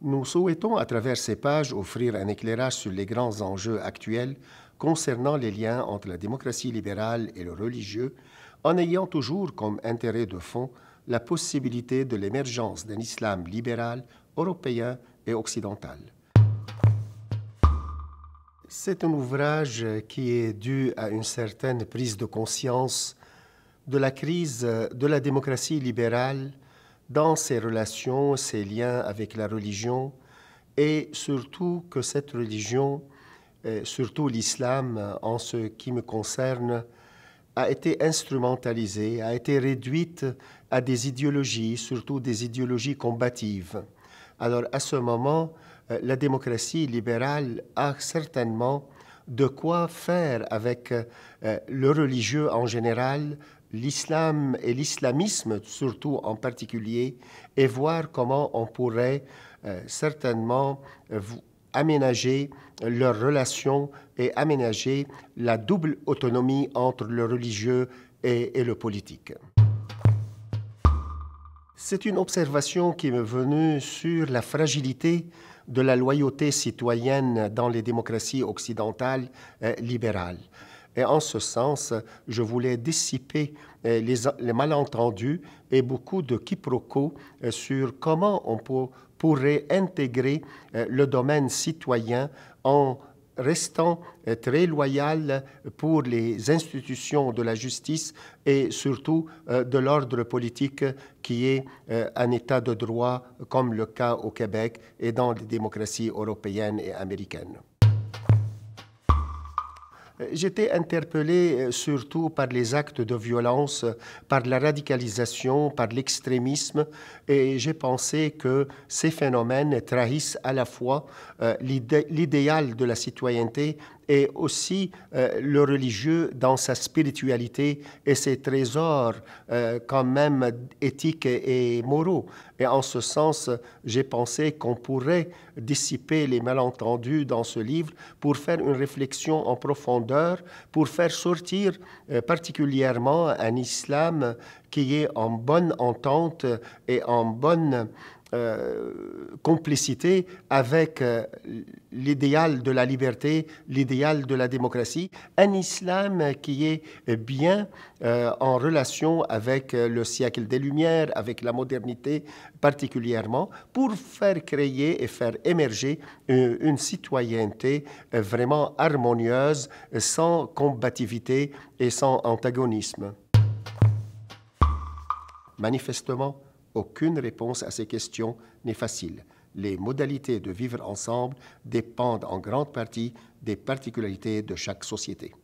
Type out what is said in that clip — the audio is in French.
Nous souhaitons à travers ces pages offrir un éclairage sur les grands enjeux actuels concernant les liens entre la démocratie libérale et le religieux, en ayant toujours comme intérêt de fond la possibilité de l'émergence d'un islam libéral, européen et occidental. C'est un ouvrage qui est dû à une certaine prise de conscience de la crise de la démocratie libérale dans ses relations, ses liens avec la religion, et surtout que cette religion, surtout l'islam, en ce qui me concerne, a été instrumentalisée, a été réduite à des idéologies, surtout des idéologies combatives. Alors à ce moment, la démocratie libérale a certainement de quoi faire avec le religieux en général, l'islam et l'islamisme surtout en particulier, et voir comment on pourrait certainement aménager leurs relations et aménager la double autonomie entre le religieux et le politique. C'est une observation qui m'est venue sur la fragilité de la loyauté citoyenne dans les démocraties occidentales libérales. Et en ce sens, je voulais dissiper les malentendus et beaucoup de quiproquos sur comment on pourrait intégrer le domaine citoyen en restant très loyal pour les institutions de la justice et surtout de l'ordre politique qui est un État de droit comme le cas au Québec et dans les démocraties européennes et américaines. J'étais interpellé surtout par les actes de violence, par la radicalisation, par l'extrémisme, et j'ai pensé que ces phénomènes trahissent à la fois l'idéal de la citoyenneté et aussi le religieux dans sa spiritualité et ses trésors quand même éthiques et moraux. Et en ce sens, j'ai pensé qu'on pourrait dissiper les malentendus dans ce livre pour faire une réflexion en profondeur, pour faire sortir particulièrement un islam qui est en bonne entente et en bonne complicité avec l'idéal de la liberté, l'idéal de la démocratie, un islam qui est bien en relation avec le siècle des Lumières, avec la modernité particulièrement, pour faire créer et faire émerger une citoyenneté vraiment harmonieuse, sans combativité et sans antagonisme. Manifestement, aucune réponse à ces questions n'est facile. Les modalités de vivre ensemble dépendent en grande partie des particularités de chaque société.